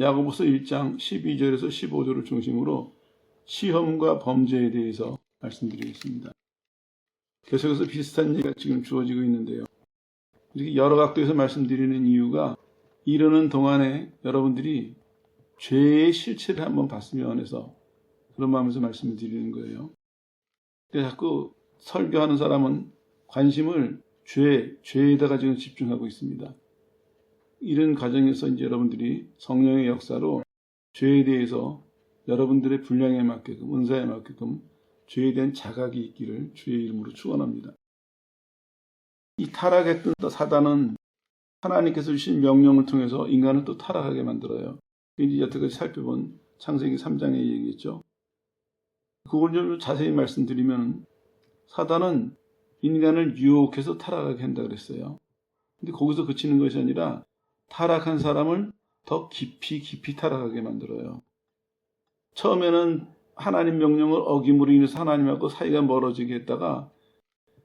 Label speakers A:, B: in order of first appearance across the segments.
A: 야고보서 1장 12절에서 15절을 중심으로 시험과 범죄에 대해서 말씀드리겠습니다. 계속해서 비슷한 얘기가 지금 주어지고 있는데요. 이렇게 여러 각도에서 말씀드리는 이유가 이러는 동안에 여러분들이 죄의 실체를 한번 봤으면 해서 그런 마음에서 말씀을 드리는 거예요. 근데 자꾸 설교하는 사람은 관심을 죄에다가 지금 집중하고 있습니다. 이런 과정에서 이제 여러분들이 성령의 역사로 죄에 대해서 여러분들의 분량에 맞게끔, 은사에 맞게끔 죄에 대한 자각이 있기를 주의 이름으로 축원합니다. 이 타락했던 사단은 하나님께서 주신 명령을 통해서 인간을 또 타락하게 만들어요. 이제 여태까지 살펴본 창세기 3장의 얘기겠죠. 그걸 좀 자세히 말씀드리면 사단은 인간을 유혹해서 타락하게 한다 그랬어요. 근데 거기서 그치는 것이 아니라 타락한 사람을 더 깊이 타락하게 만들어요. 처음에는 하나님 명령을 어김으로 인해서 하나님하고 사이가 멀어지게 했다가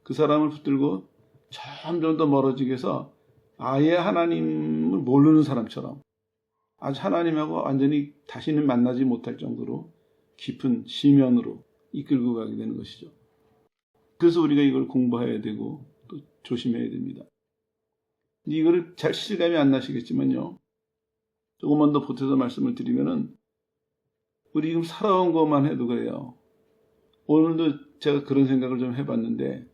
A: 그 사람을 붙들고 점점 더 멀어지게 해서 아예 하나님을 모르는 사람처럼 아주 하나님하고 완전히 다시는 만나지 못할 정도로 깊은 심연으로 이끌고 가게 되는 것이죠. 그래서 우리가 이걸 공부해야 되고 또 조심해야 됩니다. 이거를 잘 실감이 안 나시겠지만요. 조금만 더 보태서 말씀을 드리면은 우리 지금 살아온 것만 해도 그래요. 오늘도 제가 그런 생각을 좀 해봤는데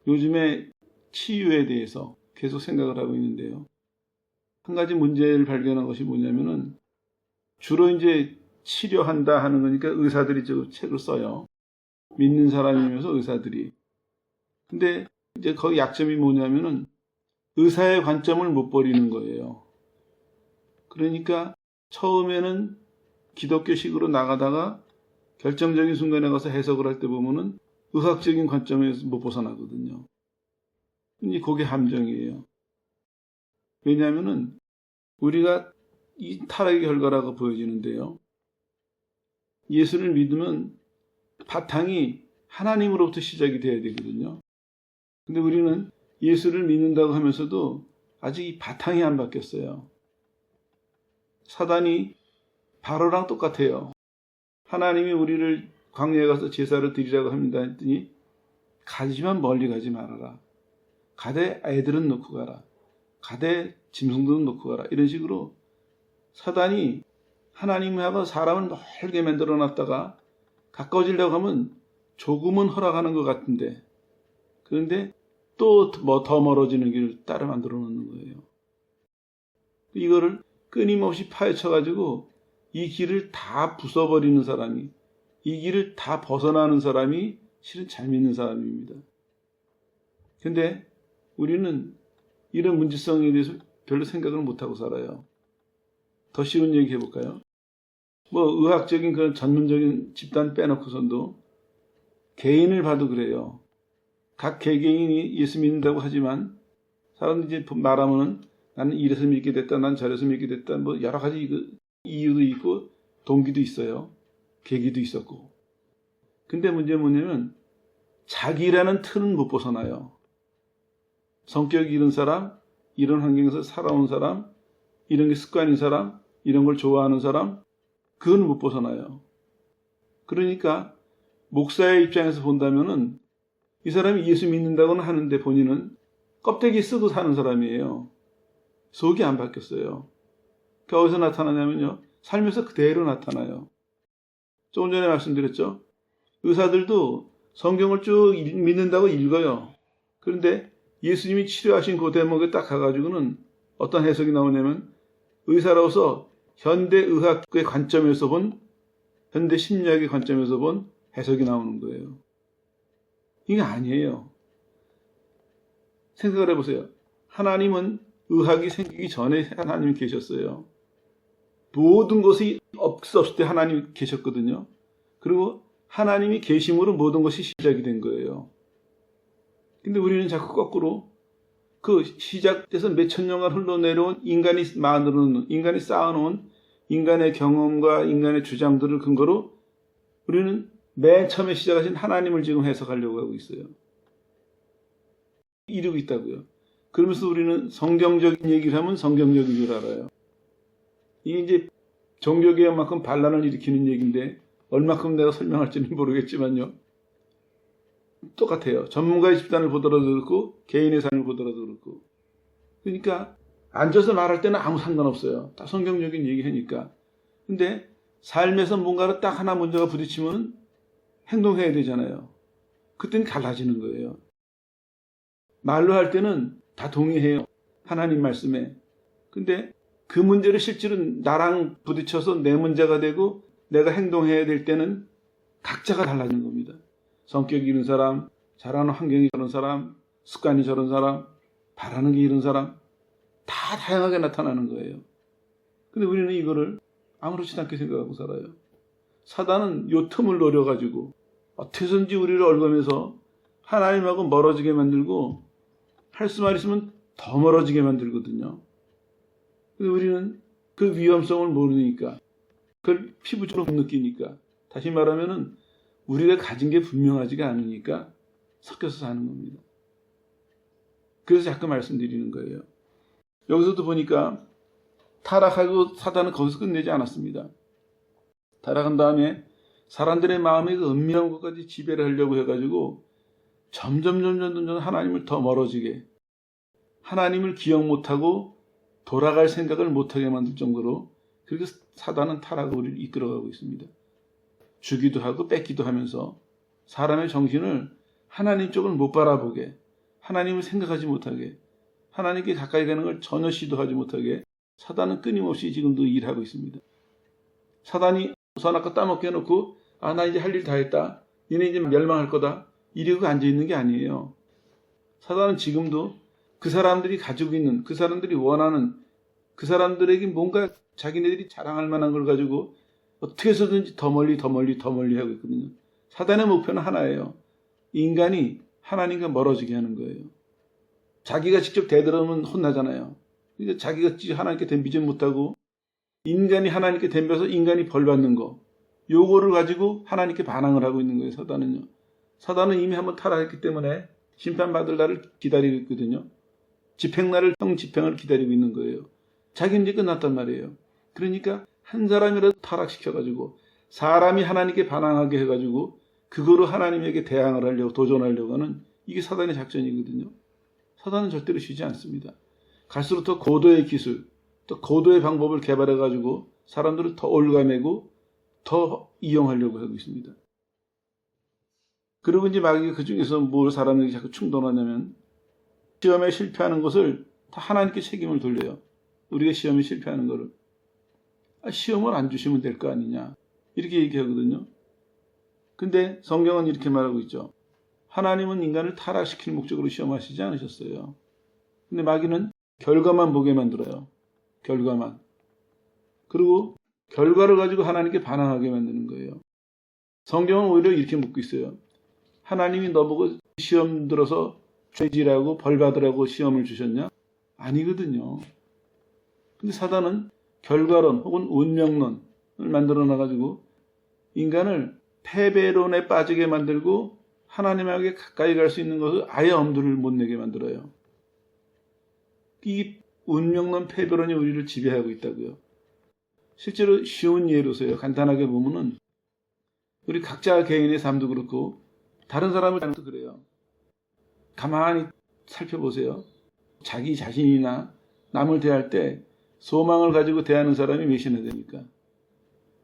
A: 요즘에 치유에 대해서 계속 생각을 하고 있는데요. 한 가지 문제를 발견한 것이 뭐냐면은 주로 이제 치료한다 하는 거니까 의사들이 저 책을 써요. 믿는 사람이면서 의사들이. 근데 이제 거기 약점이 뭐냐면은 의사의 관점을 못 버리는 거예요. 그러니까 처음에는 기독교식으로 나가다가 결정적인 순간에 가서 해석을 할 때 보면은 의학적인 관점에서 못 벗어나거든요. 그게 함정이에요. 왜냐하면은 우리가 이 타락의 결과라고 보여지는데요. 예수를 믿으면 바탕이 하나님으로부터 시작이 돼야 되거든요. 근데 우리는 예수를 믿는다고 하면서도 아직 이 바탕이 안 바뀌었어요. 사단이 바로랑 똑같아요. 하나님이 우리를 광야에 가서 제사를 드리라고 합니다 했더니 가지만 멀리 가지 말아라. 가되 애들은 놓고 가라. 가되 짐승들은 놓고 가라. 이런 식으로 사단이 하나님하고 사람을 멀게 만들어 놨다가 가까워지려고 하면 조금은 허락하는 것 같은데 그런데 또 더 멀어지는 길을 따라 만들어 놓는 거예요. 이거를 끊임없이 파헤쳐가지고 이 길을 다 부숴버리는 사람이, 이 길을 다 벗어나는 사람이 실은 잘 믿는 사람입니다. 근데 우리는 이런 문제성에 대해서 별로 생각을 못하고 살아요. 더 쉬운 얘기 해볼까요? 의학적인 그런 전문적인 집단 빼놓고선도 개인을 봐도 그래요. 각 개개인이 예수 믿는다고 하지만 사람들이 이제 말하면은 나는 이래서 믿게 됐다, 난 저래서 믿게 됐다, 여러 가지 이유도 있고 동기도 있어요. 계기도 있었고. 근데 문제는 뭐냐면 자기라는 틀은 못 벗어나요. 성격이 이런 사람, 이런 환경에서 살아온 사람, 이런 게 습관인 사람, 이런 걸 좋아하는 사람, 그건 못 벗어나요. 그러니까 목사의 입장에서 본다면은 이 사람이 예수 믿는다고는 하는데 본인은 껍데기 쓰고 사는 사람이에요. 속이 안 바뀌었어요. 그러니까 어디서 나타나냐면요. 삶에서 그대로 나타나요. 조금 전에 말씀드렸죠. 의사들도 성경을 쭉 믿는다고 읽어요. 그런데 예수님이 치료하신 그 대목에 딱 가가지고는 어떤 해석이 나오냐면 의사로서 현대의학의 관점에서 본, 현대심리학의 관점에서 본 해석이 나오는 거예요. 이게 아니에요. 생각을 해보세요. 하나님은 의학이 생기기 전에 하나님이 계셨어요. 모든 것이 없을 때 하나님이 계셨거든요. 그리고 하나님이 계심으로 모든 것이 시작이 된 거예요. 근데 우리는 자꾸 거꾸로 그 시작돼서 몇천 년간 흘러내려온 인간이 만들어놓은, 인간이 쌓아놓은 인간의 경험과 인간의 주장들을 근거로 우리는 맨 처음에 시작하신 하나님을 지금 해석하려고 하고 있어요. 이러고 있다고요. 그러면서 우리는 성경적인 얘기를 하면 성경적인 줄 알아요. 이게 이제 종교개혁만큼 반란을 일으키는 얘기인데 얼마큼 내가 설명할지는 모르겠지만요. 똑같아요. 전문가의 집단을 보더라도 그렇고 개인의 삶을 보더라도 그렇고. 그러니까 앉아서 말할 때는 아무 상관없어요. 다 성경적인 얘기하니까. 근데 삶에서 뭔가를 딱 하나 문제가 부딪히면 행동해야 되잖아요. 그때는 달라지는 거예요. 말로 할 때는 다 동의해요. 하나님 말씀에. 근데 그 문제를 실제로 나랑 부딪혀서 내 문제가 되고 내가 행동해야 될 때는 각자가 달라지는 겁니다. 성격이 이런 사람, 자라는 환경이 저런 사람, 습관이 저런 사람, 바라는 게 이런 사람, 다 다양하게 나타나는 거예요. 근데 우리는 이거를 아무렇지도 않게 생각하고 살아요. 사단은 요 틈을 노려가지고 어떻게든지 우리를 얽어매서 하나님하고 멀어지게 만들고 할 수만 있으면 더 멀어지게 만들거든요. 근데 우리는 그 위험성을 모르니까 그걸 피부적으로 못 느끼니까 다시 말하면은 우리가 가진 게 분명하지가 않으니까 섞여서 사는 겁니다. 그래서 자꾸 말씀드리는 거예요. 여기서도 보니까 타락하고 사단은 거기서 끝내지 않았습니다. 타락한 다음에 사람들의 마음에 그 은밀한 것까지 지배를 하려고 해가지고 점점 하나님을 더 멀어지게, 하나님을 기억 못하고 돌아갈 생각을 못하게 만들 정도로 그렇게 사단은 타락으로 우리를 이끌어가고 있습니다. 주기도 하고 뺏기도 하면서 사람의 정신을 하나님 쪽을 못 바라보게, 하나님을 생각하지 못하게, 하나님께 가까이 가는 걸 전혀 시도하지 못하게 사단은 끊임없이 지금도 일하고 있습니다. 사단이 우선 아까 따먹게 해놓고 나 이제 할 일 다 했다. 얘네 이제 멸망할 거다. 이러고 앉아있는 게 아니에요. 사단은 지금도 그 사람들이 가지고 있는, 그 사람들이 원하는, 그 사람들에게 뭔가 자기네들이 자랑할 만한 걸 가지고 어떻게 해서든지 더 멀리 하고 있거든요. 사단의 목표는 하나예요. 인간이 하나님과 멀어지게 하는 거예요. 자기가 직접 대들으면 혼나잖아요. 그러니까 자기가 하나님께 덤비지 못하고 인간이 하나님께 덤벼서 인간이 벌 받는 거, 요거를 가지고 하나님께 반항을 하고 있는 거예요. 사단은요. 사단은 이미 한번 타락했기 때문에 심판받을 날을 기다리고 있거든요. 집행날을, 집행을 기다리고 있는 거예요. 자기는 이제 끝났단 말이에요. 그러니까 한 사람이라도 타락시켜가지고 사람이 하나님께 반항하게 해가지고 그거로 하나님에게 대항을 하려고, 도전하려고 하는 이게 사단의 작전이거든요. 사단은 절대로 쉬지 않습니다. 갈수록 더 고도의 기술, 또 고도의 방법을 개발해가지고 사람들을 더 올가매고 더 이용하려고 하고 있습니다. 그리고 이제 마귀가 그 중에서 뭘 사람에게 자꾸 충동하냐면 시험에 실패하는 것을 다 하나님께 책임을 돌려요. 우리가 시험에 실패하는 거를. 시험을 안 주시면 될 거 아니냐. 이렇게 얘기하거든요. 근데 성경은 이렇게 말하고 있죠. 하나님은 인간을 타락시킬 목적으로 시험하시지 않으셨어요. 근데 마귀는 결과만 보게 만들어요. 결과만. 그리고 결과를 가지고 하나님께 반항하게 만드는 거예요. 성경은 오히려 이렇게 묻고 있어요. 하나님이 너보고 시험 들어서 죄지라고 벌 받으라고 시험을 주셨냐? 아니거든요. 근데 사단은 결과론 혹은 운명론을 만들어 놔가지고 인간을 패배론에 빠지게 만들고 하나님에게 가까이 갈 수 있는 것을 아예 엄두를 못 내게 만들어요. 이 운명론, 패배론이 우리를 지배하고 있다고요. 실제로 쉬운 예로서요. 간단하게 보면은 우리 각자 개인의 삶도 그렇고 다른 사람을 도 그래요. 가만히 살펴보세요. 자기 자신이나 남을 대할 때 소망을 가지고 대하는 사람이 몇이나 됩니까?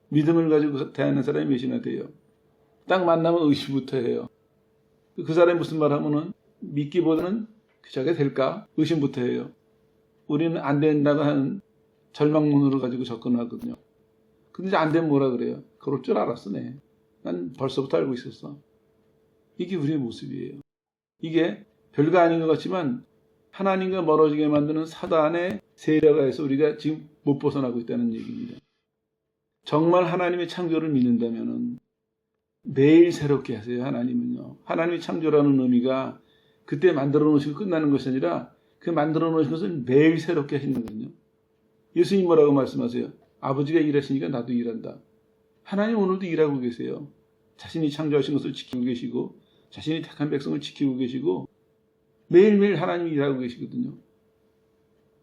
A: 믿음을 가지고 대하는 사람이 몇이나 돼요? 딱 만나면 의심부터 해요. 그 사람이 무슨 말 하면은 믿기보다는 저게 될까? 의심부터 해요. 우리는 안 된다고 하는 절망론으로 가지고 접근하거든요. 근데 이제 안 되면 뭐라 그래요? 그럴 줄 알았어, 네. 난 벌써부터 알고 있었어. 이게 우리의 모습이에요. 이게 별거 아닌 것 같지만 하나님과 멀어지게 만드는 사단의 세력에서 우리가 지금 못 벗어나고 있다는 얘기입니다. 정말 하나님의 창조를 믿는다면 매일 새롭게 하세요. 하나님은요. 하나님의 창조라는 의미가 그때 만들어 놓으시고 끝나는 것이 아니라 그 만들어 놓으신 것을 매일 새롭게 하시는거든요. 예수님 뭐라고 말씀하세요? 아버지가 일하시니까 나도 일한다. 하나님 오늘도 일하고 계세요. 자신이 창조하신 것을 지키고 계시고 자신이 택한 백성을 지키고 계시고 매일매일 하나님이 일하고 계시거든요.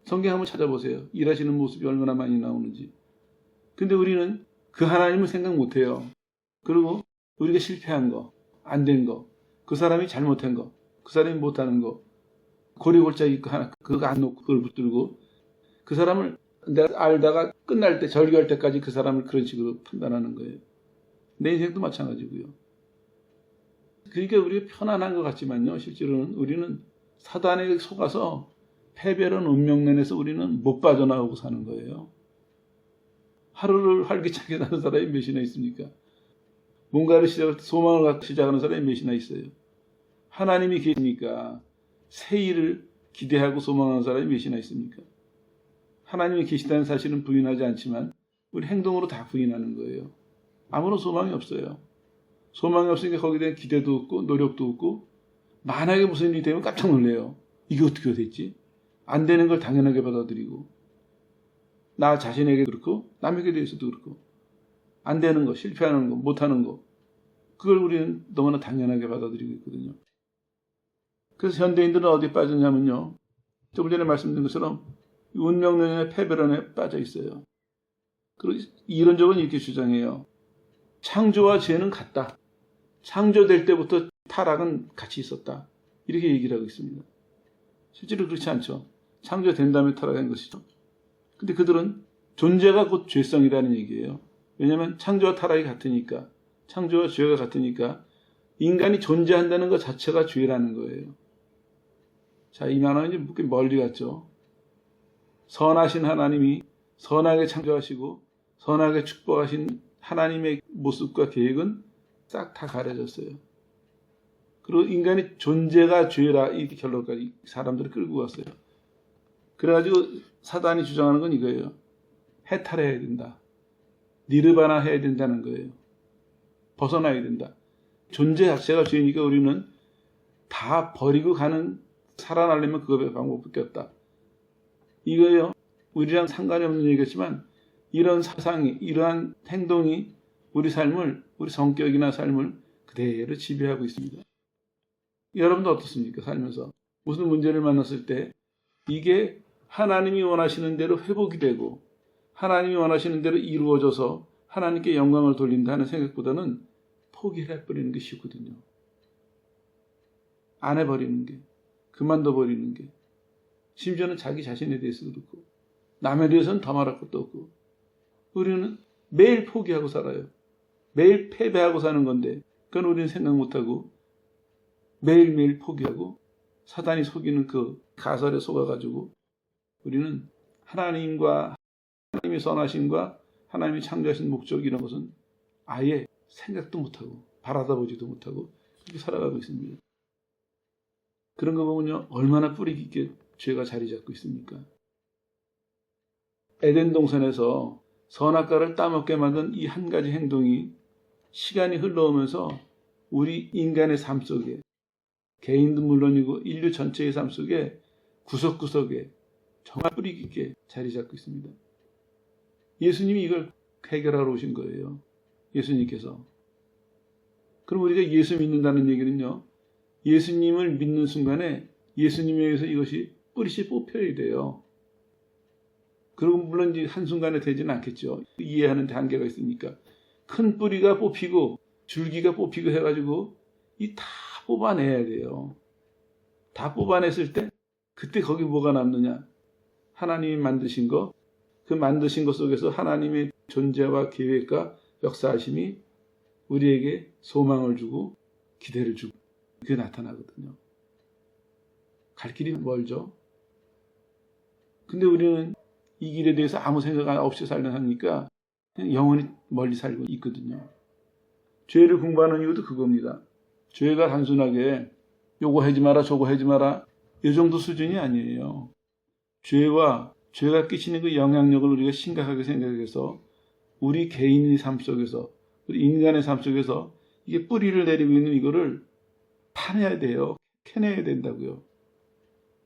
A: 성경 한번 찾아보세요. 일하시는 모습이 얼마나 많이 나오는지. 근데 우리는 그 하나님을 생각 못해요. 그리고 우리가 실패한 거, 안 된 거, 그 사람이 잘못한 거, 그 사람이 못하는 거, 고리골짜기 있고 하나 그거 안 놓고 그걸 붙들고 그 사람을 내가 알다가 끝날 때 절교할 때까지 그 사람을 그런 식으로 판단하는 거예요. 내 인생도 마찬가지고요. 그러니까 우리가 편안한 것 같지만요. 실제로는 우리는 사단에 속아서 패배론 운명론에서 우리는 못 빠져나오고 사는 거예요. 하루를 활기차게 사는 사람이 몇이나 있습니까? 뭔가를 시작할 때 소망을 갖고 시작하는 사람이 몇이나 있어요. 하나님이 계시니까 새 일을 기대하고 소망하는 사람이 몇이나 있습니까? 하나님이 계시다는 사실은 부인하지 않지만 우리 행동으로 다 부인하는 거예요. 아무런 소망이 없어요. 소망이 없으니까 거기에 대한 기대도 없고 노력도 없고 만약에 무슨 일이 되면 깜짝 놀래요. 이게 어떻게 됐지? 안 되는 걸 당연하게 받아들이고 나 자신에게도 그렇고 남에게 대해서도 그렇고 안 되는 거, 실패하는 거, 못하는 거 그걸 우리는 너무나 당연하게 받아들이고 있거든요. 그래서 현대인들은 어디에 빠졌냐면요. 조금 전에 말씀드린 것처럼 운명론의 패배론에 빠져 있어요. 그리고 이론적으로 이렇게 주장해요. 창조와 죄는 같다. 창조될 때부터 타락은 같이 있었다. 이렇게 얘기를 하고 있습니다. 실제로 그렇지 않죠. 창조된 다음에 타락한 것이죠. 근데 그들은 존재가 곧 죄성이라는 얘기예요. 왜냐하면 창조와 타락이 같으니까, 창조와 죄가 같으니까 인간이 존재한다는 것 자체가 죄라는 거예요. 자, 이 말은 이제 멀리 갔죠. 선하신 하나님이 선하게 창조하시고 선하게 축복하신 하나님의 모습과 계획은 싹 다 가려졌어요. 그리고 인간의 존재가 죄라 이 결론까지 사람들을 끌고 갔어요. 그래가지고 사단이 주장하는 건 이거예요. 해탈해야 된다. 니르바나 해야 된다는 거예요. 벗어나야 된다. 존재 자체가 죄니까 우리는 다 버리고 가는 살아나려면 그거의 방법밖에 없다. 이거요. 우리랑 상관이 없는 얘기겠지만 이런 사상이 이러한 행동이 우리 삶을 우리 성격이나 삶을 그대로 지배하고 있습니다. 여러분도 어떻습니까? 살면서 무슨 문제를 만났을 때 이게 하나님이 원하시는 대로 회복이 되고 하나님이 원하시는 대로 이루어져서 하나님께 영광을 돌린다 하는 생각보다는 포기를 해버리는 게 쉽거든요. 안 해버리는 게, 그만둬 버리는 게, 심지어는 자기 자신에 대해서도 그렇고 남에 대해서는 더 말할 것도 없고 우리는 매일 포기하고 살아요. 매일 패배하고 사는 건데 그건 우리는 생각 못하고 매일매일 포기하고 사단이 속이는 그 가설에 속아가지고 우리는 하나님과 하나님의 선하심과 하나님이 창조하신 목적 이런 것은 아예 생각도 못하고 바라다 보지도 못하고 그렇게 살아가고 있습니다. 그런 거 보면요. 얼마나 뿌리 깊게 죄가 자리 잡고 있습니까? 에덴 동산에서 선악과를 따먹게 만든 이 한 가지 행동이 시간이 흘러오면서 우리 인간의 삶 속에 개인도 물론이고 인류 전체의 삶 속에 구석구석에 정말 뿌리 깊게 자리 잡고 있습니다. 예수님이 이걸 해결하러 오신 거예요. 예수님께서. 그럼 우리가 예수 믿는다는 얘기는요. 예수님을 믿는 순간에 예수님에 의해서 이것이 뿌리씨 뽑혀야 돼요. 그리고 물론 이제 한순간에 되지는 않겠죠. 이해하는 데 한계가 있으니까. 큰 뿌리가 뽑히고 줄기가 뽑히고 해가지고 이 다 뽑아내야 돼요. 다 뽑아냈을 때 그때 거기 뭐가 남느냐. 하나님이 만드신 것, 그 만드신 것 속에서 하나님의 존재와 계획과 역사하심이 우리에게 소망을 주고 기대를 주고 그게 나타나거든요. 갈 길이 멀죠. 근데 우리는 이 길에 대해서 아무 생각 없이 살려 하니까 그냥 영원히 멀리 살고 있거든요. 죄를 공부하는 이유도 그겁니다. 죄가 단순하게 요거 하지 마라 저거 하지 마라 이 정도 수준이 아니에요. 죄와 죄가 끼치는 그 영향력을 우리가 심각하게 생각해서 우리 개인의 삶 속에서 우리 인간의 삶 속에서 이게 뿌리를 내리고 있는 이거를 파내야 돼요. 캐내야 된다고요.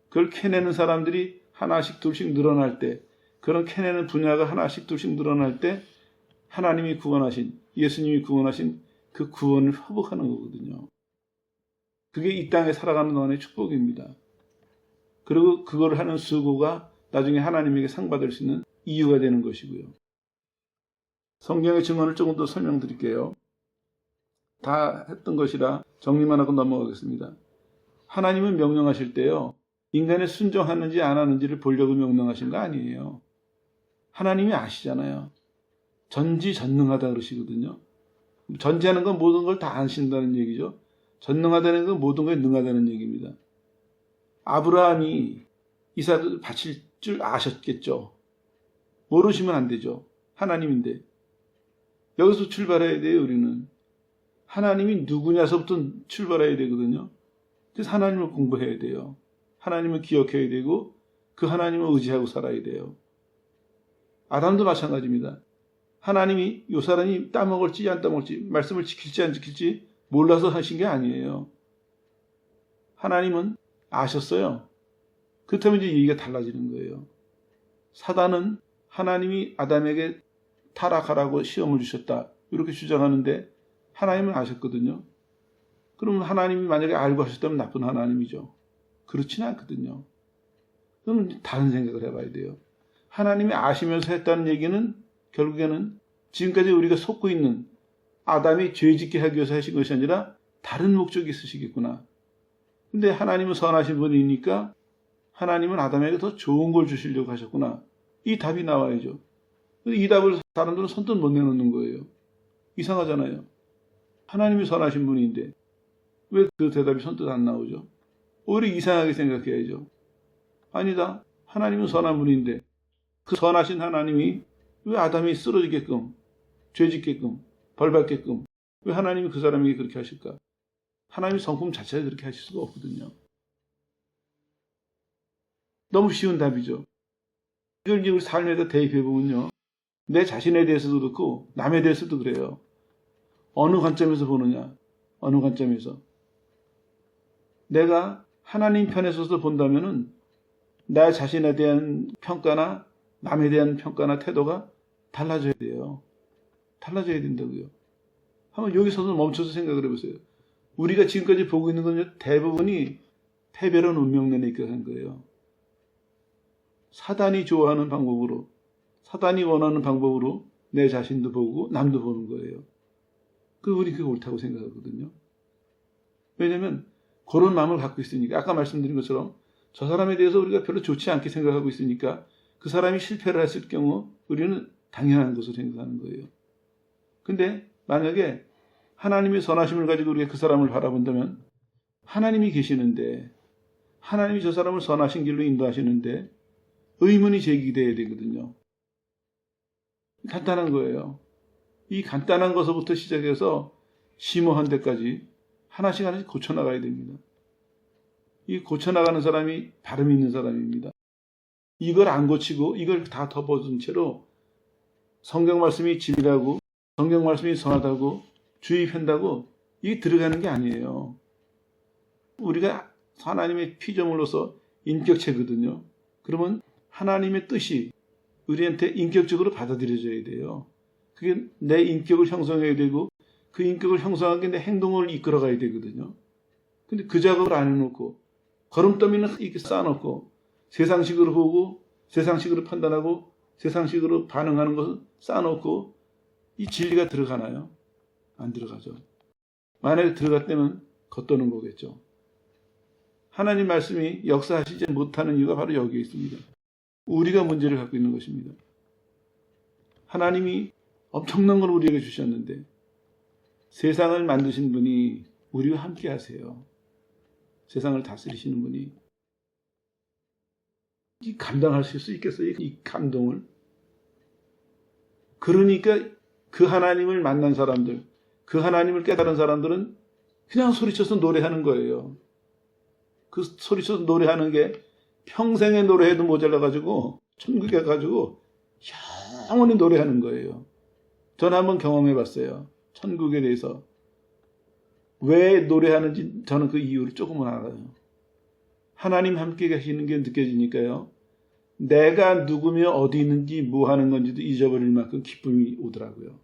A: 그걸 캐내는 사람들이 하나씩 둘씩 늘어날 때 그런 캐내는 분야가 하나씩 둘씩 늘어날 때 하나님이 구원하신 예수님이 구원하신 그 구원을 회복하는 거거든요. 그게 이 땅에 살아가는 동안의 축복입니다. 그리고 그걸 하는 수고가 나중에 하나님에게 상 받을 수 있는 이유가 되는 것이고요. 성경의 증언을 조금 더 설명드릴게요. 다 했던 것이라 정리만 하고 넘어가겠습니다. 하나님은 명령하실 때요, 인간이 순종하는지 안 하는지를 보려고 명령하신 거 아니에요. 하나님이 아시잖아요. 전지전능하다 그러시거든요. 전지하는 건 모든 걸 다 아신다는 얘기죠. 전능하다는 건 모든 거에 능하다는 얘기입니다. 아브라함이 이삭을 바칠 줄 아셨겠죠. 모르시면 안 되죠. 하나님인데. 여기서 출발해야 돼요, 우리는. 하나님이 누구냐서부터 출발해야 되거든요. 그래서 하나님을 공부해야 돼요. 하나님을 기억해야 되고 그 하나님을 의지하고 살아야 돼요. 아담도 마찬가지입니다. 하나님이 이 사람이 따먹을지 안 따먹을지, 말씀을 지킬지 안 지킬지 몰라서 하신 게 아니에요. 하나님은 아셨어요. 그렇다면 이제 얘기가 달라지는 거예요. 사단은 하나님이 아담에게 타락하라고 시험을 주셨다, 이렇게 주장하는데 하나님은 아셨거든요. 그럼 하나님이 만약에 알고 하셨다면 나쁜 하나님이죠. 그렇지는 않거든요. 그럼 다른 생각을 해봐야 돼요. 하나님이 아시면서 했다는 얘기는 결국에는 지금까지 우리가 속고 있는 아담이 죄짓게 하기 위해서 하신 것이 아니라 다른 목적이 있으시겠구나. 근데 하나님은 선하신 분이니까 하나님은 아담에게 더 좋은 걸 주시려고 하셨구나. 이 답이 나와야죠. 이 답을 사람들은 선뜻 못 내놓는 거예요. 이상하잖아요. 하나님이 선하신 분인데 왜 그 대답이 선뜻 안 나오죠? 오히려 이상하게 생각해야죠. 아니다. 하나님은 선한 분인데 그 선하신 하나님이 왜 아담이 쓰러지게끔, 죄짓게끔, 벌받게끔 왜 하나님이 그 사람에게 그렇게 하실까? 하나님의 성품 자체가 그렇게 하실 수가 없거든요. 너무 쉬운 답이죠. 이걸 이제 우리 삶에다 대입해보면요, 내 자신에 대해서도 그렇고 남에 대해서도 그래요. 어느 관점에서 보느냐, 어느 관점에서. 내가 하나님 편에 서서 본다면은 나 자신에 대한 평가나 남에 대한 평가나 태도가 달라져야 돼요. 달라져야 된다고요. 한번 여기서도 멈춰서 생각을 해보세요. 우리가 지금까지 보고 있는 건 대부분이 패배론 운명론에 입각한 거예요. 사단이 좋아하는 방법으로, 사단이 원하는 방법으로 내 자신도 보고 남도 보는 거예요. 우리 그게 옳다고 생각하거든요. 왜냐하면 그런 마음을 갖고 있으니까, 아까 말씀드린 것처럼 저 사람에 대해서 우리가 별로 좋지 않게 생각하고 있으니까 그 사람이 실패를 했을 경우 우리는 당연한 것으로 생각하는 거예요. 근데 만약에 하나님의 선하심을 가지고 우리가 그 사람을 바라본다면 하나님이 계시는데, 하나님이 저 사람을 선하신 길로 인도하시는데 의문이 제기돼야 되거든요. 간단한 거예요. 이 간단한 것부터 시작해서 심오한 데까지 하나씩 하나씩 고쳐나가야 됩니다. 이 고쳐나가는 사람이 바름 있는 사람입니다. 이걸 안 고치고 이걸 다 덮어둔 채로 성경 말씀이 진리라고, 성경 말씀이 선하다고 주입한다고 이게 들어가는 게 아니에요. 우리가 하나님의 피조물로서 인격체거든요. 그러면 하나님의 뜻이 우리한테 인격적으로 받아들여져야 돼요. 그게 내 인격을 형성해야 되고 그 인격을 형성하기 내 행동을 이끌어가야 되거든요. 근데 그 작업을 안 해놓고 걸음더미는 이렇게 쌓아놓고 세상식으로 보고 세상식으로 판단하고 세상식으로 반응하는 것을 쌓아놓고 이 진리가 들어가나요? 안 들어가죠. 만약에 들어갔다면 겉도는 거겠죠. 하나님 말씀이 역사하시지 못하는 이유가 바로 여기에 있습니다. 우리가 문제를 갖고 있는 것입니다. 하나님이 엄청난 걸 우리에게 주셨는데 세상을 만드신 분이 우리와 함께 하세요. 세상을 다스리시는 분이. 이 감당하실 수 있겠어요? 이 감동을. 그러니까 그 하나님을 만난 사람들, 그 하나님을 깨달은 사람들은 그냥 소리쳐서 노래하는 거예요. 그 소리쳐서 노래하는 게 평생에 노래해도 모자라가지고 천국에 가가지고 영원히 노래하는 거예요. 저는 한번 경험해봤어요. 천국에 대해서. 왜 노래하는지 저는 그 이유를 조금은 알아요. 하나님 함께 계시는 게 느껴지니까요. 내가 누구며 어디 있는지 뭐 하는 건지도 잊어버릴 만큼 기쁨이 오더라고요.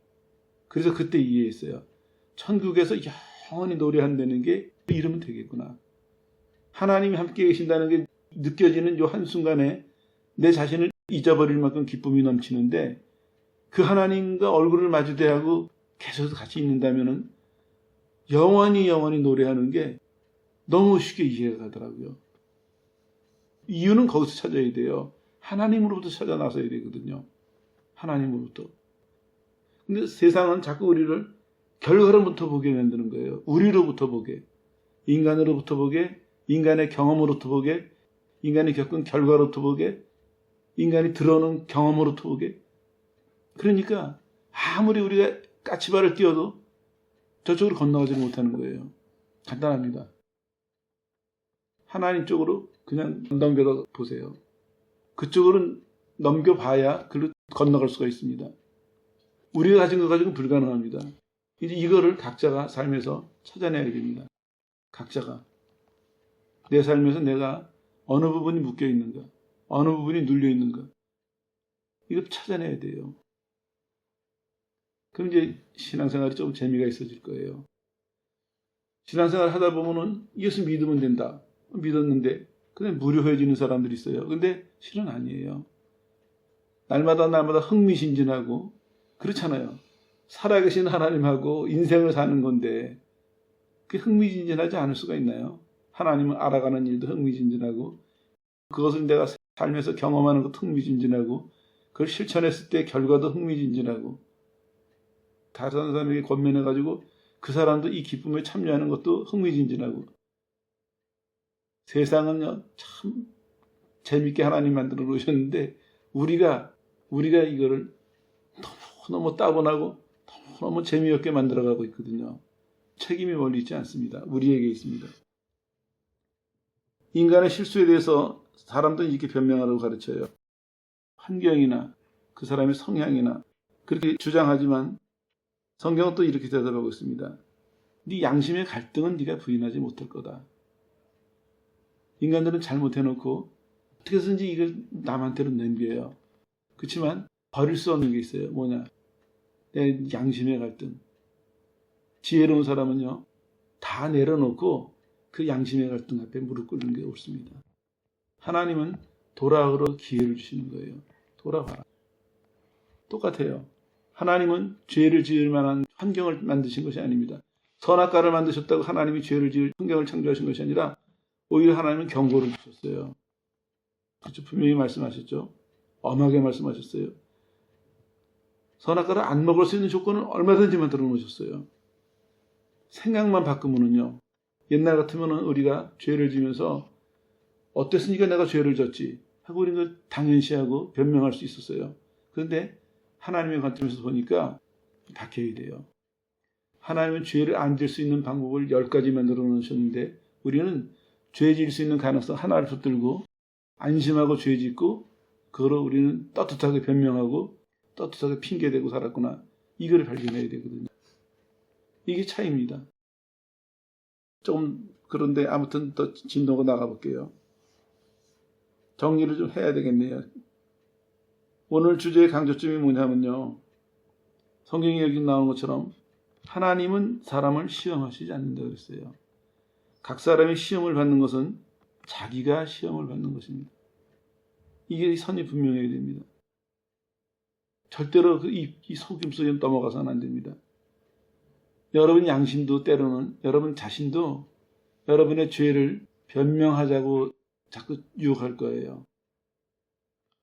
A: 그래서 그때 이해했어요. 천국에서 영원히 노래한다는 게 이러면 되겠구나. 하나님이 함께 계신다는 게 느껴지는 요 한순간에 내 자신을 잊어버릴 만큼 기쁨이 넘치는데 그 하나님과 얼굴을 마주대하고 계속 같이 있는다면은 영원히 노래하는 게 너무 쉽게 이해가 가더라고요. 이유는 거기서 찾아야 돼요. 하나님으로부터 찾아 나서야 되거든요. 하나님으로부터. 근데 세상은 자꾸 우리를 결과로부터 보게 만드는 거예요. 우리로부터 보게. 인간으로부터 보게. 인간의 경험으로부터 보게. 인간이 겪은 결과로부터 보게. 인간이 들어오는 경험으로부터 보게. 그러니까 아무리 우리가 까치발을 띄워도 저쪽으로 건너가지 못하는 거예요. 간단합니다. 하나님 쪽으로 그냥 넘겨다 보세요. 그쪽으로는 넘겨봐야 그로 건너갈 수가 있습니다. 우리가 가진 것 가지고는 불가능합니다. 이제 이거를 각자가 삶에서 찾아내야 됩니다. 각자가. 내 삶에서 내가 어느 부분이 묶여 있는가, 어느 부분이 눌려 있는가, 이거 찾아내야 돼요. 그럼 이제 신앙생활이 좀 재미가 있어질 거예요. 신앙생활 하다 보면은 예수 믿으면 된다. 믿었는데 그냥 무료해지는 사람들이 있어요. 근데 실은 아니에요. 날마다 흥미진진하고 그렇잖아요. 살아계신 하나님하고 인생을 사는 건데 그게 흥미진진하지 않을 수가 있나요? 하나님을 알아가는 일도 흥미진진하고 그것을 내가 삶에서 경험하는 것도 흥미진진하고 그걸 실천했을 때 결과도 흥미진진하고 다른 사람에게 권면해가지고 그 사람도 이 기쁨에 참여하는 것도 흥미진진하고 세상은요 참 재밌게 하나님 만들어 놓으셨는데 우리가 이거를 너무 따분하고 너무 재미없게 만들어가고 있거든요. 책임이 멀리 있지 않습니다. 우리에게 있습니다. 인간의 실수에 대해서 사람들은 이렇게 변명하라고 가르쳐요. 환경이나 그 사람의 성향이나 그렇게 주장하지만 성경은 또 이렇게 대답하고 있습니다. 네 양심의 갈등은 네가 부인하지 못할 거다. 인간들은 잘못해놓고 어떻게 해서든지 이걸 남한테로 넘겨요. 그렇지만 버릴 수 없는 게 있어요. 뭐냐? 내 양심의 갈등. 지혜로운 사람은요. 다 내려놓고 그 양심의 갈등 앞에 무릎 꿇는 게 옳습니다. 하나님은 돌아오러 기회를 주시는 거예요. 돌아와라. 똑같아요. 하나님은 죄를 지을 만한 환경을 만드신 것이 아닙니다. 선악과를 만드셨다고 하나님이 죄를 지을 환경을 창조하신 것이 아니라 오히려 하나님은 경고를 주셨어요. 그렇죠? 분명히 말씀하셨죠. 엄하게 말씀하셨어요. 선악과를 안 먹을 수 있는 조건은 얼마든지 만들어 놓으셨어요. 생각만 바꾸면은요. 옛날 같으면은 우리가 죄를 지면서 어땠으니까 내가 죄를 졌지 하고 우리는 당연시하고 변명할 수 있었어요. 그런데 하나님의 관점에서 보니까 바뀌어야 돼요. 하나님은 죄를 안 질 수 있는 방법을 10가지 만들어 놓으셨는데 우리는 죄 질 수 있는 가능성 하나를 붙들고 안심하고 죄 짓고 그거로 우리는 떳떳하게 변명하고 떳떳하게 핑계대고 살았구나. 이거를 발견해야 되거든요. 이게 차이입니다. 조금 그런데 아무튼 더 진도가 나가볼게요. 정리를 좀 해야 되겠네요. 오늘 주제의 강조점이 뭐냐면요. 성경에 여기 나오는 것처럼 하나님은 사람을 시험하시지 않는다고 했어요. 각 사람이 시험을 받는 것은 자기가 시험을 받는 것입니다. 이게 선이 분명해야 됩니다. 절대로 이 속임 속에 넘어가서는 안 됩니다. 여러분 양심도 때로는 여러분 자신도 여러분의 죄를 변명하자고 자꾸 유혹할 거예요.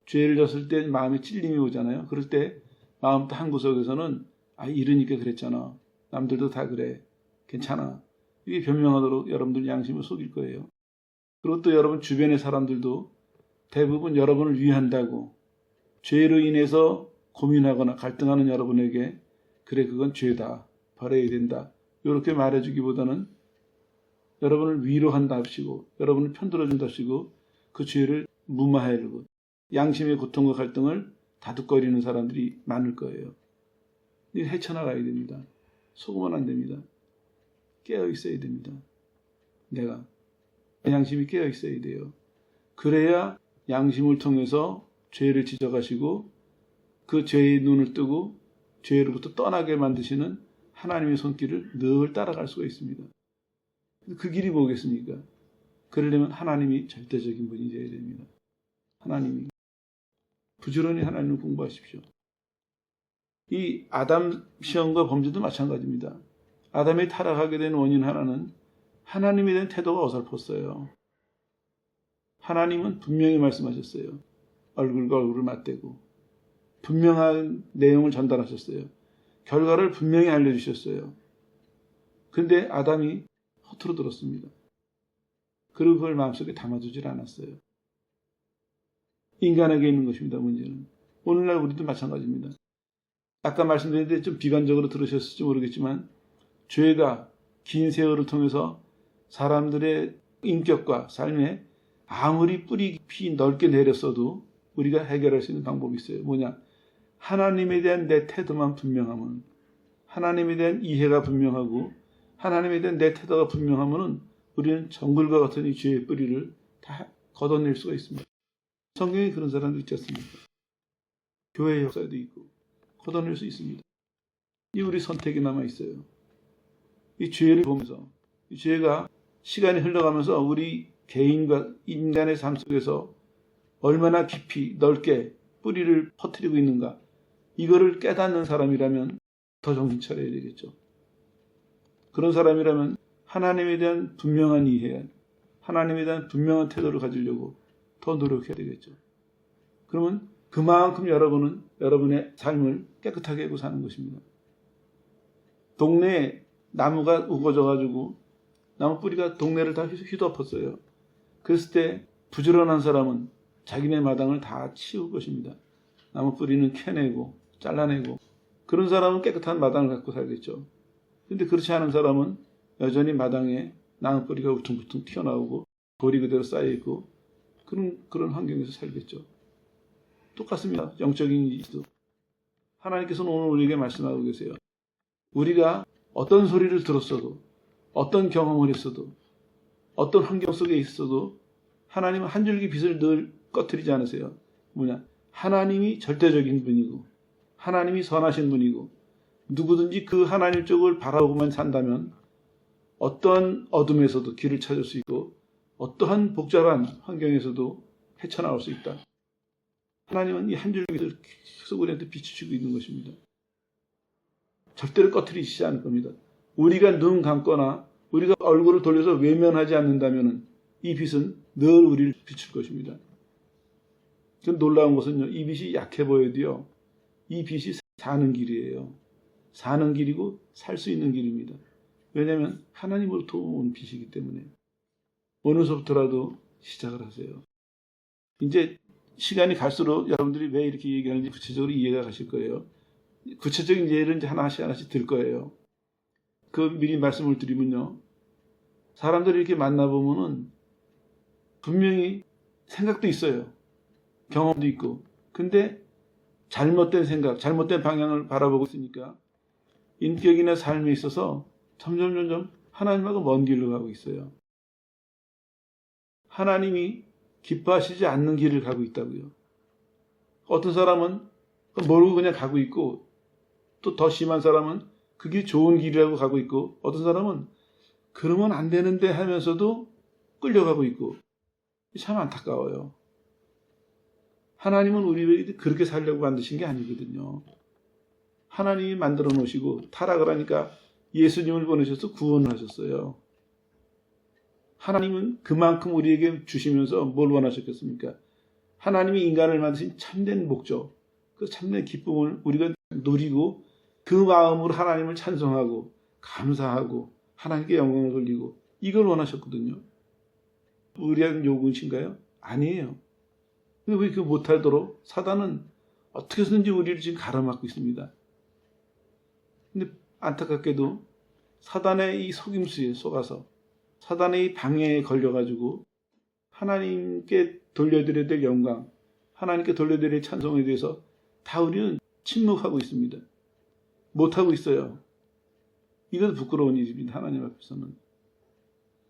A: 죄를 졌을 때 마음에 찔림이 오잖아요. 그럴 때 마음 한구석에서는 이러니까 그랬잖아. 남들도 다 그래. 괜찮아. 이게 변명하도록 여러분들 양심을 속일 거예요. 그리고 또 여러분 주변의 사람들도 대부분 여러분을 위한다고 죄로 인해서 고민하거나 갈등하는 여러분에게 그래 그건 죄다. 버려야 된다. 이렇게 말해주기보다는 여러분을 위로한답시고 여러분을 편들어준답시고 그 죄를 무마하려고 양심의 고통과 갈등을 다독거리는 사람들이 많을 거예요. 이거 헤쳐나가야 됩니다. 속으면 안 됩니다. 깨어 있어야 됩니다. 내가 양심이 깨어 있어야 돼요. 그래야 양심을 통해서 죄를 지적하시고 그 죄의 눈을 뜨고 죄로부터 떠나게 만드시는 하나님의 손길을 늘 따라갈 수가 있습니다. 그 길이 뭐겠습니까? 그러려면 하나님이 절대적인 분이 되어야 됩니다. 하나님이. 부지런히 하나님을 공부하십시오. 이 아담 시험과 범죄도 마찬가지입니다. 아담이 타락하게 된 원인 하나는 하나님에 대한 태도가 어설펐어요. 하나님은 분명히 말씀하셨어요. 얼굴과 얼굴을 맞대고 분명한 내용을 전달하셨어요. 결과를 분명히 알려주셨어요. 근데 아담이 허투루 들었습니다. 그리고 그걸 마음속에 담아두질 않았어요. 인간에게 있는 것입니다. 문제는. 오늘날 우리도 마찬가지입니다. 아까 말씀드렸는데 좀 비관적으로 들으셨을지 모르겠지만 죄가 긴 세월을 통해서 사람들의 인격과 삶에 아무리 뿌리 깊이 넓게 내렸어도 우리가 해결할 수 있는 방법이 있어요. 뭐냐? 하나님에 대한 내 태도만 분명하면, 하나님에 대한 이해가 분명하고 하나님에 대한 내 태도가 분명하면 우리는 정글과 같은 이 죄의 뿌리를 다 걷어낼 수가 있습니다. 성경에 그런 사람도 있지 않습니까? 교회의 역사에도 있고 걷어낼 수 있습니다. 이 우리 선택이 남아있어요. 이 죄를 보면서 이 죄가 시간이 흘러가면서 우리 개인과 인간의 삶 속에서 얼마나 깊이 넓게 뿌리를 퍼뜨리고 있는가, 이거를 깨닫는 사람이라면 더 정신 차려야 되겠죠. 그런 사람이라면 하나님에 대한 분명한 이해, 하나님에 대한 분명한 태도를 가지려고 더 노력해야 되겠죠. 그러면 그만큼 여러분은 여러분의 삶을 깨끗하게 하고 사는 것입니다. 동네에 나무가 우거져가지고 나무 뿌리가 동네를 다 휘덮었어요. 그랬을 때 부지런한 사람은 자기네 마당을 다 치울 것입니다. 나무 뿌리는 캐내고 잘라내고, 그런 사람은 깨끗한 마당을 갖고 살겠죠. 근데 그렇지 않은 사람은 여전히 마당에 나무 뿌리가 우퉁부퉁 튀어나오고 돌이 그대로 쌓여있고 그런 환경에서 살겠죠. 똑같습니다. 영적인 일도. 하나님께서는 오늘 우리에게 말씀하고 계세요. 우리가 어떤 소리를 들었어도, 어떤 경험을 했어도, 어떤 환경 속에 있어도 하나님은 한 줄기 빛을 늘 꺼뜨리지 않으세요. 뭐냐? 하나님이 절대적인 분이고 하나님이 선하신 분이고 누구든지 그 하나님 쪽을 바라보고만 산다면 어떠한 어둠에서도 길을 찾을 수 있고 어떠한 복잡한 환경에서도 헤쳐나올 수 있다. 하나님은 이 한 줄기를 계속 우리한테 비추시고 있는 것입니다. 절대로 꺼뜨리시지 않을 겁니다. 우리가 눈 감거나 우리가 얼굴을 돌려서 외면하지 않는다면 이 빛은 늘 우리를 비출 것입니다. 그 놀라운 것은요, 이 빛이 약해 보여도요, 이 빛이 사는 길이에요. 사는 길이고 살 수 있는 길입니다. 왜냐하면 하나님으로부터 온 빛이기 때문에. 어느서부터라도 시작을 하세요. 이제 시간이 갈수록 여러분들이 왜 이렇게 얘기하는지 구체적으로 이해가 가실 거예요. 구체적인 예를 이제 하나씩 들 거예요. 그 미리 말씀을 드리면요, 사람들이 이렇게 만나보면은 분명히 생각도 있어요. 경험도 있고. 근데 잘못된 생각, 잘못된 방향을 바라보고 있으니까 인격이나 삶에 있어서 점점 하나님하고 먼 길로 가고 있어요. 하나님이 기뻐하시지 않는 길을 가고 있다고요. 어떤 사람은 모르고 그냥 가고 있고, 또 더 심한 사람은 그게 좋은 길이라고 가고 있고, 어떤 사람은 그러면 안 되는데 하면서도 끌려가고 있고, 참 안타까워요. 하나님은 우리를 그렇게 살려고 만드신 게 아니거든요. 하나님이 만들어 놓으시고 타락을 하니까 예수님을 보내셔서 구원을 하셨어요. 하나님은 그만큼 우리에게 주시면서 뭘 원하셨겠습니까? 하나님이 인간을 만드신 참된 목적, 그 참된 기쁨을 우리가 누리고 그 마음으로 하나님을 찬송하고 감사하고 하나님께 영광을 돌리고, 이걸 원하셨거든요. 우리한 요구이신가요? 아니에요. 근데 왜 그거 못하도록 사단은 어떻게 해서든지 우리를 지금 가로막고 있습니다. 근데 안타깝게도 사단의 이 속임수에 속아서 사단의 이 방해에 걸려가지고 하나님께 돌려드려야 될 영광, 하나님께 돌려드려야 될 찬송에 대해서 다 우리는 침묵하고 있습니다. 못하고 있어요. 이것도 부끄러운 일입니다. 하나님 앞에서는.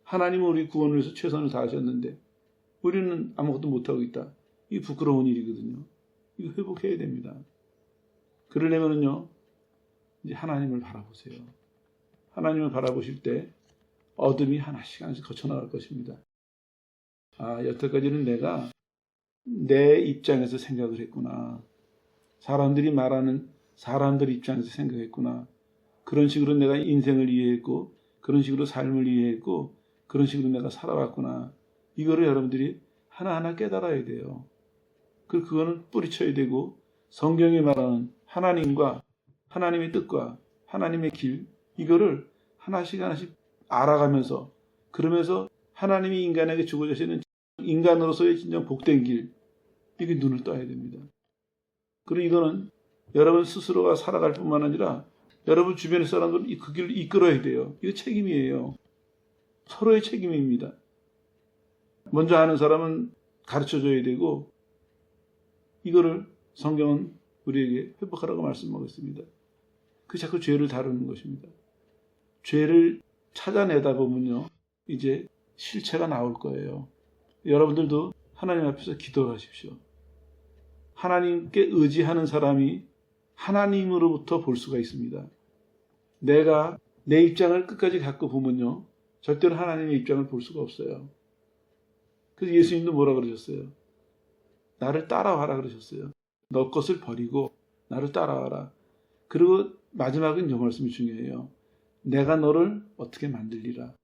A: 하나님은 우리 구원을 위해서 최선을 다하셨는데 우리는 아무것도 못하고 있다. 이게 부끄러운 일이거든요. 이거 회복해야 됩니다. 그러려면요, 이제 하나님을 바라보세요. 하나님을 바라보실 때 어둠이 하나씩 거쳐나갈 것입니다. 아, 여태까지는 내가 내 입장에서 생각을 했구나. 사람들이 말하는 사람들 입장에서 생각했구나. 그런 식으로 내가 인생을 이해했고, 그런 식으로 삶을 이해했고, 그런 식으로 내가 살아왔구나. 이거를 여러분들이 하나하나 깨달아야 돼요. 그거는 뿌리쳐야 되고, 성경이 말하는 하나님과 하나님의 뜻과 하나님의 길, 이거를 하나씩 하나씩 알아가면서, 그러면서 하나님이 인간에게 주고 계시는 인간으로서의 진정 복된 길, 이게 눈을 떠야 됩니다. 그리고 이거는 여러분 스스로가 살아갈 뿐만 아니라 여러분 주변의 사람들은 그 길을 이끌어야 돼요. 이거 책임이에요. 서로의 책임입니다. 먼저 하는 사람은 가르쳐줘야 되고, 이거를 성경은 우리에게 회복하라고 말씀하고 있습니다. 그 자꾸 죄를 다루는 것입니다. 죄를 찾아내다 보면요, 이제 실체가 나올 거예요. 여러분들도 하나님 앞에서 기도하십시오. 하나님께 의지하는 사람이 하나님으로부터 볼 수가 있습니다. 내가 내 입장을 끝까지 갖고 보면요, 절대로 하나님의 입장을 볼 수가 없어요. 그래서 예수님도 뭐라 그러셨어요? 나를 따라와라 그러셨어요. 너 것을 버리고 나를 따라와라. 그리고 마지막은 이 말씀이 중요해요. 내가 너를 어떻게 만들리라.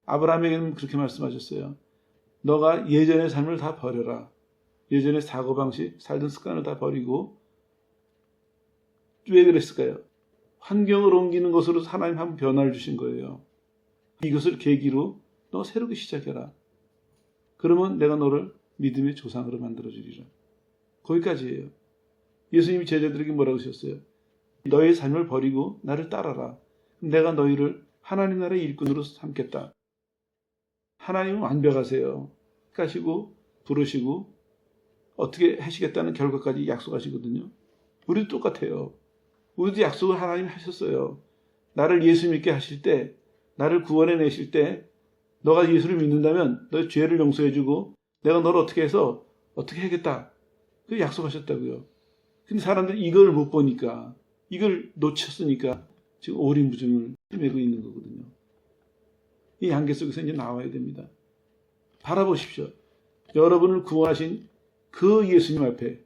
A: 아브라함에게는 그렇게 말씀하셨어요. 너가 예전의 삶을 다 버려라. 예전의 사고방식, 살던 습관을 다 버리고. 왜 그랬을까요? 환경을 옮기는 것으로 하나님 한 변화를 주신 거예요. 이것을 계기로 너 새롭게 시작해라. 그러면 내가 너를 믿음의 조상으로 만들어주리라. 거기까지예요. 예수님이 제자들에게 뭐라고 하셨어요? 너의 삶을 버리고 나를 따라라. 내가 너희를 하나님 나라의 일꾼으로 삼겠다. 하나님은 완벽하세요. 가시고 부르시고 어떻게 하시겠다는 결과까지 약속하시거든요. 우리도 똑같아요. 우리도 약속을 하나님 하셨어요. 나를 예수 믿게 하실 때, 나를 구원해 내실 때, 너가 예수를 믿는다면 너의 죄를 용서해주고 내가 너를 어떻게 해서 어떻게 하겠다. 그 약속하셨다고요. 근데 사람들이 이걸 못 보니까, 이걸 놓쳤으니까 지금 오림부중을 헤매고 있는 거거든요. 이 한계 속에서 이제 나와야 됩니다. 바라보십시오. 여러분을 구원하신 그 예수님 앞에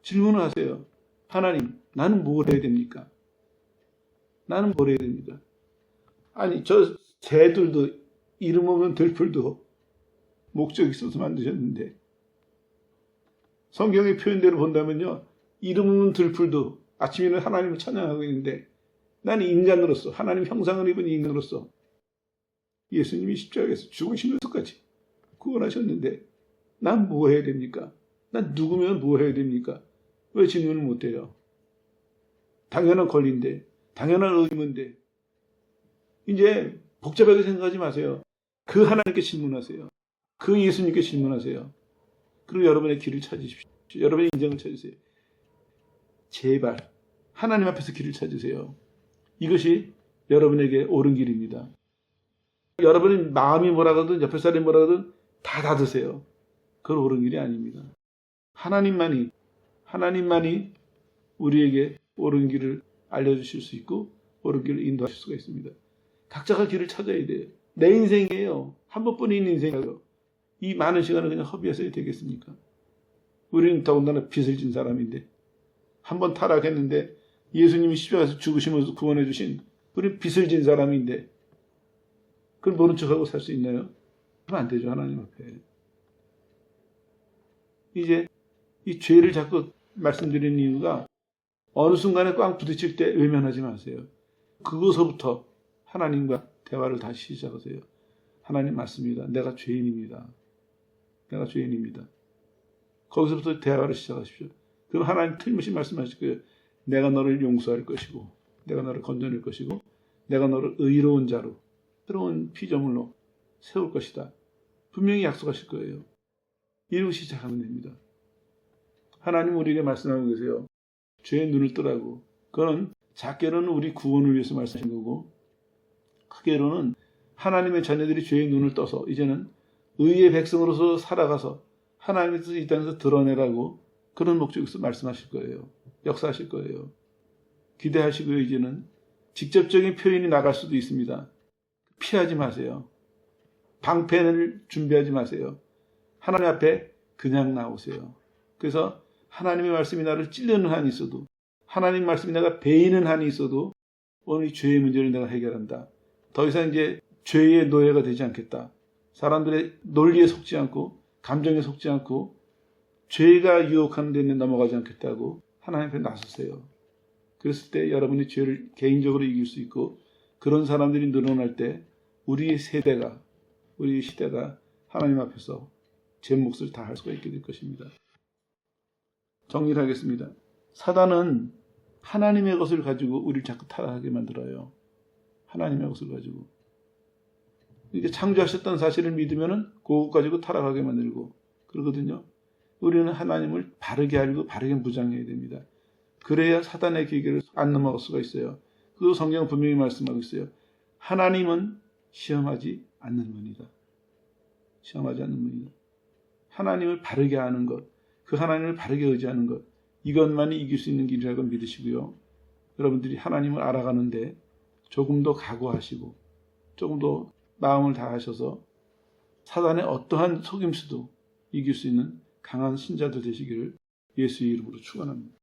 A: 질문을 하세요. 하나님, 나는 뭘 해야 됩니까? 나는 뭘 해야 됩니까? 아니, 저 새들도 이름 없는 들풀도 목적이 있어서 만드셨는데, 성경의 표현대로 본다면요, 이름 없는 들풀도 아침에는 하나님을 찬양하고 있는데, 나는 인간으로서, 하나님 형상을 입은 인간으로서 예수님이 십자가에서 죽으시면서까지 구원하셨는데 난 뭐 해야 됩니까? 난 누구면 뭐 해야 됩니까? 왜 질문을 못 해요? 당연한 권리인데, 당연한 의무인데. 이제 복잡하게 생각하지 마세요. 그 하나님께 질문하세요. 그 예수님께 질문하세요. 그리고 여러분의 길을 찾으십시오. 여러분의 인생을 찾으세요. 제발 하나님 앞에서 길을 찾으세요. 이것이 여러분에게 옳은 길입니다. 여러분의 마음이 뭐라 하든 옆에 사람이 뭐라 하든 다 닫으세요. 그건 옳은 길이 아닙니다. 하나님만이 우리에게 옳은 길을 알려주실 수 있고 옳은 길을 인도하실 수가 있습니다. 각자가 길을 찾아야 돼요. 내 인생이에요. 한 번뿐인 인생이에요. 이 많은 시간을 그냥 허비해서 되겠습니까? 우리는 더군다나 빚을 진 사람인데, 한 번 타락했는데 예수님이 십자가에서 죽으시면서 구원해 주신, 우리는 빚을 진 사람인데 그걸 모른 척하고 살 수 있나요? 그러면 안 되죠. 하나님 앞에. 이제 이 죄를 자꾸 말씀드리는 이유가, 어느 순간에 꽝 부딪힐 때 외면하지 마세요. 그것서부터 하나님과 대화를 다시 시작하세요. 하나님 맞습니다. 내가 죄인입니다. 내가 죄인입니다. 거기서부터 대화를 시작하십시오. 그럼 하나님 틀림없이 말씀하실 거예요. 내가 너를 용서할 것이고, 내가 너를 건져낼 것이고, 내가 너를 의로운 자로, 새로운 피조물로 세울 것이다. 분명히 약속하실 거예요. 이러고 시작하면 됩니다. 하나님 우리에게 말씀하고 계세요. 죄의 눈을 뜨라고. 그건 작게로는 우리 구원을 위해서 말씀하신 거고, 크게로는 하나님의 자녀들이 죄의 눈을 떠서 이제는 의의 백성으로서 살아가서 하나님의 뜻을 이 땅에서 드러내라고, 그런 목적에서 말씀하실 거예요. 역사하실 거예요. 기대하시고요. 이제는 직접적인 표현이 나갈 수도 있습니다. 피하지 마세요. 방패를 준비하지 마세요. 하나님 앞에 그냥 나오세요. 그래서 하나님의 말씀이 나를 찔르는 한이 있어도, 하나님 말씀이 내가 배이는 한이 있어도 오늘 이 죄의 문제를 내가 해결한다. 더 이상 이제 죄의 노예가 되지 않겠다. 사람들의 논리에 속지 않고 감정에 속지 않고 죄가 유혹하는 데는 넘어가지 않겠다고 하나님 앞에 나서세요. 그랬을 때 여러분이 죄를 개인적으로 이길 수 있고 그런 사람들이 늘어날 때 우리 세대가 우리 시대가 하나님 앞에서 제 몫을 다할 수가 있게 될 것입니다. 정리를 하겠습니다. 사단은 하나님의 것을 가지고 우리를 자꾸 타락하게 만들어요. 하나님의 것을 가지고. 이렇게 창조하셨다는 사실을 믿으면 그것 가지고 타락하게 만들고 그러거든요. 우리는 하나님을 바르게 알고 바르게 무장해야 됩니다. 그래야 사단의 계계를 안 넘어갈 수가 있어요. 그 성경은 분명히 말씀하고 있어요. 하나님은 시험하지 않는 분이다. 시험하지 않는 분이다. 하나님을 바르게 아는 것, 그 하나님을 바르게 의지하는 것, 이것만이 이길 수 있는 길이라고 믿으시고요. 여러분들이 하나님을 알아가는데 조금 더 각오하시고 조금 더 마음을 다하셔서 사단의 어떠한 속임수도 이길 수 있는 강한 신자들 되시기를 예수의 이름으로 축원합니다.